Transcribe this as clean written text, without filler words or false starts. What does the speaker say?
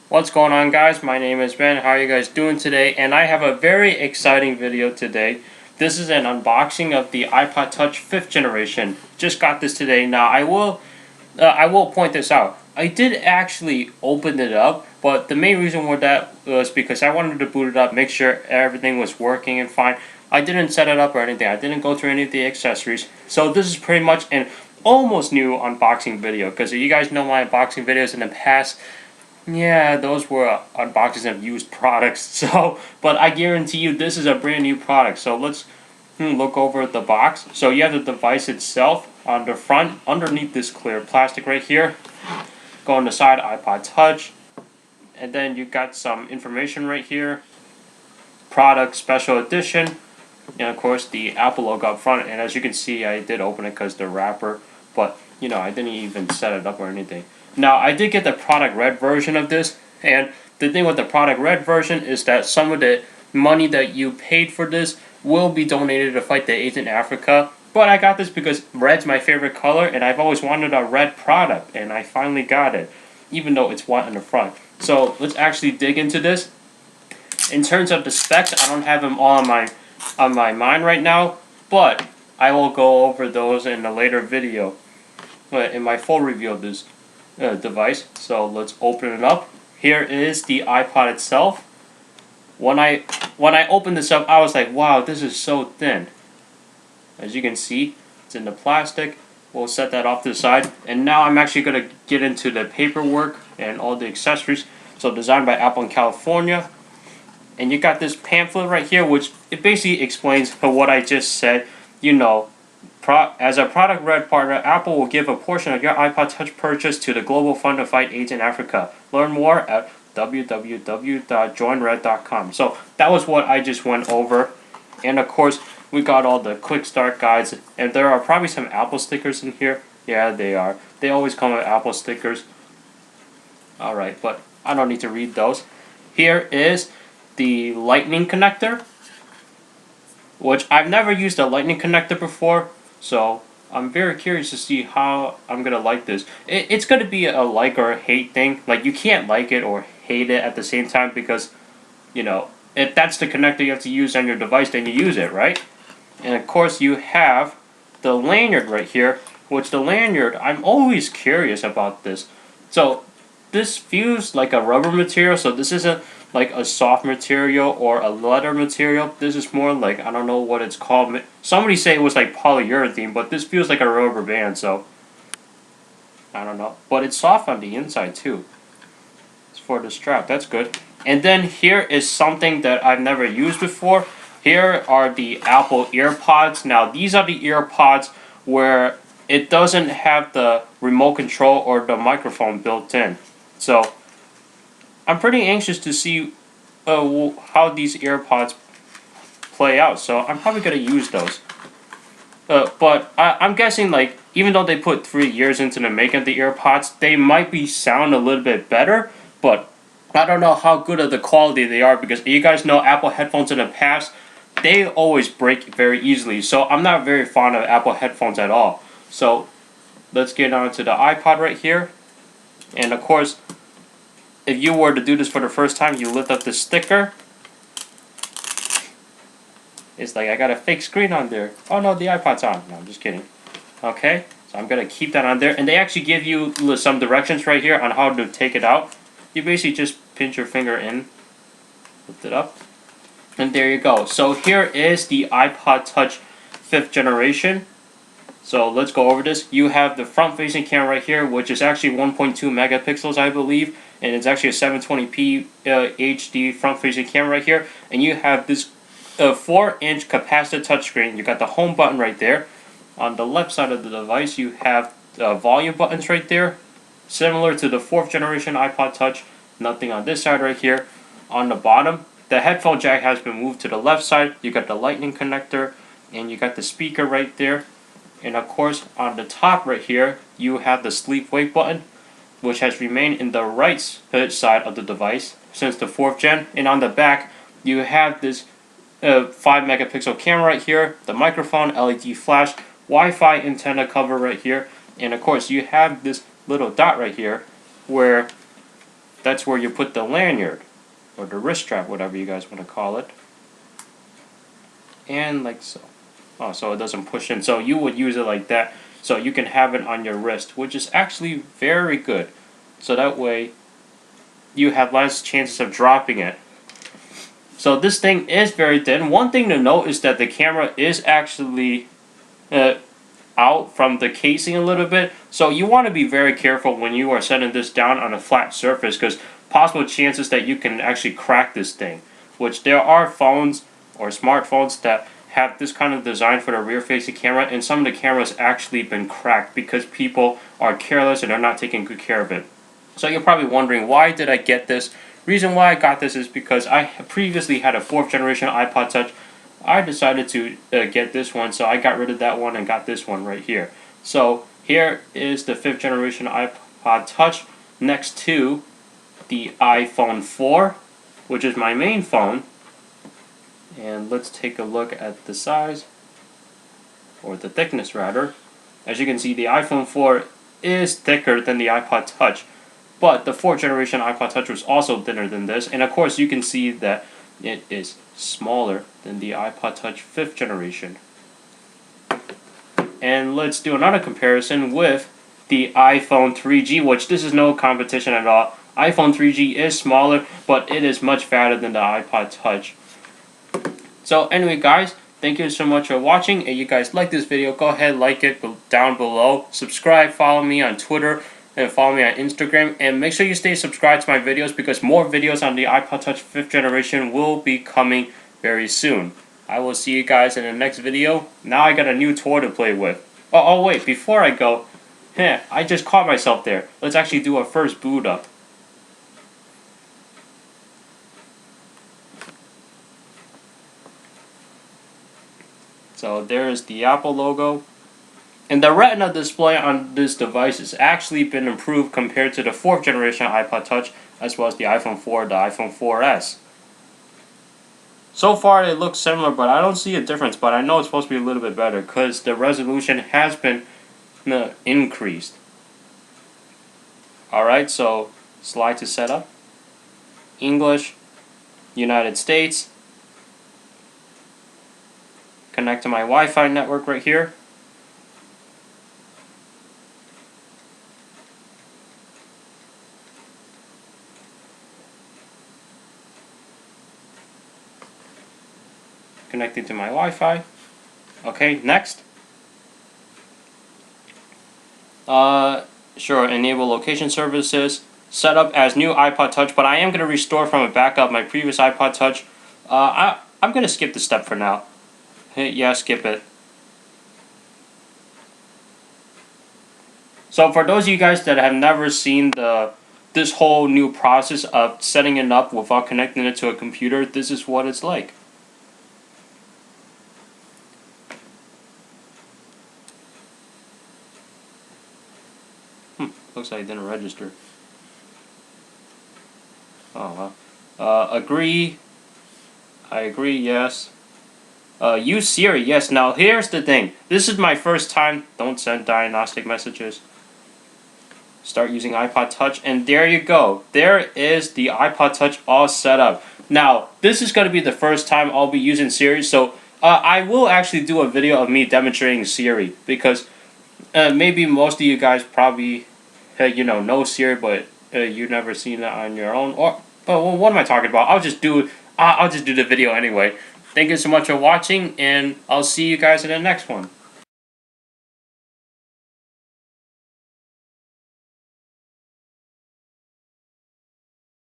What's going on, guys? My name is Ben. How are you guys doing today? And I have a very exciting video today. This is an unboxing of the iPod Touch 5th generation. Just got this today. Now I will point this out. I did actually open it up, but the main reason for that was because I wanted to boot it up, make sure everything was working and fine. I didn't set it up or anything. I didn't go through any of the accessories. So this is pretty much an almost new unboxing video, because you guys know my unboxing videos in the past. Yeah, those were unboxings of used products. So, but I guarantee you this is a brand new product. So let's look over the box. So you have the device itself on the front, underneath this clear plastic right here. Go on the side, iPod Touch. And then you got some information right here. Product special edition. And of course the Apple logo up front. And as you can see, I did open it because the wrapper. But, I didn't even set it up or anything. Now, I did get the product red version of this, and the thing with the product red version is that some of the money that you paid for this will be donated to fight the AIDS in Africa. But I got this because red's my favorite color, and I've always wanted a red product, and I finally got it, even though it's white on the front. So let's actually dig into this. In terms of the specs, I don't have them all on my mind right now, but I will go over those in a later video, in my full review of this device. So let's open it up. Here is the iPod itself. When I opened this up, I was like, wow, this is so thin. As you can see, it's in the plastic. We'll set that off to the side. And now I'm actually going to get into the paperwork and all the accessories. So designed by Apple in California. And you got this pamphlet right here, which it basically explains what I just said. As a product red partner, Apple will give a portion of your iPod Touch purchase to the Global Fund to Fight AIDS in Africa. Learn more at www.joinred.com. So that was what I just went over. And of course, we got all the quick start guides. And there are probably some Apple stickers in here. Yeah, they are. They always come with Apple stickers. Alright, but I don't need to read those. Here is the lightning connector, which I've never used a lightning connector before. So I'm very curious to see how I'm going to like this. It's going to be a like or a hate thing. Like, you can't like it or hate it at the same time because, if that's the connector you have to use on your device, then you use it, right? And of course you have the lanyard right here, which the lanyard, I'm always curious about this. So this feels like a rubber material, so this isn't like a soft material or a leather material. This is more like, I don't know what it's called. Somebody say it was like polyurethane, but this feels like a rubber band, so I don't know. But it's soft on the inside too. It's for the strap, that's good. And then here is something that I've never used before. Here are the Apple EarPods. Now these are the EarPods where it doesn't have the remote control or the microphone built in. So I'm pretty anxious to see how these EarPods play out, so I'm probably going to use those. But I'm guessing, like, even though they put 3 years into the making of the EarPods, they might sound a little bit better, but I don't know how good of the quality they are, because you guys know Apple headphones in the past, they always break very easily, so I'm not very fond of Apple headphones at all. So let's get on to the iPod right here, and of course, if you were to do this for the first time, you lift up the sticker. It's like, I got a fake screen on there. Oh no, the iPod's on. No, I'm just kidding. Okay, so I'm going to keep that on there. And they actually give you some directions right here on how to take it out. You basically just pinch your finger in, lift it up, and there you go. So here is the iPod Touch 5th generation. So let's go over this. You have the front-facing camera right here, which is actually 1.2 megapixels, I believe. And it's actually a 720p HD front-facing camera right here. And you have this 4-inch capacitive touchscreen. You got the home button right there. On the left side of the device, you have the volume buttons right there. Similar to the 4th generation iPod Touch. Nothing on this side right here. On the bottom, the headphone jack has been moved to the left side. You got the lightning connector. And you got the speaker right there. And of course, on the top right here, you have the sleep wake button, which has remained in the right side of the device since the 4th gen. And on the back, you have this 5 megapixel camera right here, the microphone, LED flash, Wi-Fi antenna cover right here, and of course you have this little dot right here where that's where you put the lanyard, or the wrist strap, whatever you guys want to call it. And like so. Oh, so it doesn't push in. So you would use it like that, so you can have it on your wrist, which is actually very good. So that way, you have less chances of dropping it. So this thing is very thin. One thing to note is that the camera is actually out from the casing a little bit. So you want to be very careful when you are setting this down on a flat surface, because possible chances that you can actually crack this thing. Which there are phones or smartphones that have this kind of design for the rear facing camera, and some of the cameras actually been cracked because people are careless and they're not taking good care of it. So you're probably wondering, why did I get this? Reason why I got this is because I previously had a 4th generation iPod Touch. I decided to get this one, so I got rid of that one and got this one right here. So here is the 5th generation iPod Touch next to the iPhone 4, which is my main phone. And let's take a look at the size, or the thickness rather. As you can see, the iPhone 4 is thicker than the iPod Touch, but the 4th generation iPod Touch was also thinner than this, and of course you can see that it is smaller than the iPod Touch 5th generation. And let's do another comparison with the iPhone 3G, which this is no competition at all. iPhone 3G is smaller, but it is much fatter than the iPod Touch. So anyway guys, thank you so much for watching. If you guys like this video, go ahead, like it down below. Subscribe, follow me on Twitter, and follow me on Instagram. And make sure you stay subscribed to my videos, because more videos on the iPod Touch 5th generation will be coming very soon. I will see you guys in the next video. Now I got a new toy to play with. Oh wait, before I go, I just caught myself there. Let's actually do a first boot up. So there is the Apple logo. And the Retina display on this device has actually been improved compared to the 4th generation iPod Touch, as well as the iPhone 4, the iPhone 4S. So far it looks similar, but I don't see a difference, but I know it's supposed to be a little bit better because the resolution has been increased. Alright, so slide to setup. English, United States. Connect to my Wi-Fi network right here. Connecting to my Wi-Fi. Okay, next. Sure, enable location services. Set up as new iPod Touch, but I am going to restore from a backup my previous iPod Touch. I'm going to skip the step for now. Yeah, skip it. So for those of you guys that have never seen this whole new process of setting it up without connecting it to a computer, this is what it's like. Looks like it didn't register. Oh well. Agree. I agree, yes. Use Siri, yes. Now here's the thing. This is my first time. Don't send diagnostic messages. Start using iPod Touch, and there you go. There is the iPod Touch all set up. Now, this is going to be the first time I'll be using Siri, so I will actually do a video of me demonstrating Siri, because maybe most of you guys probably know Siri, but you've never seen it on your own. Or, well, what am I talking about? I'll just do the video anyway. Thank you so much for watching, and I'll see you guys in the next one.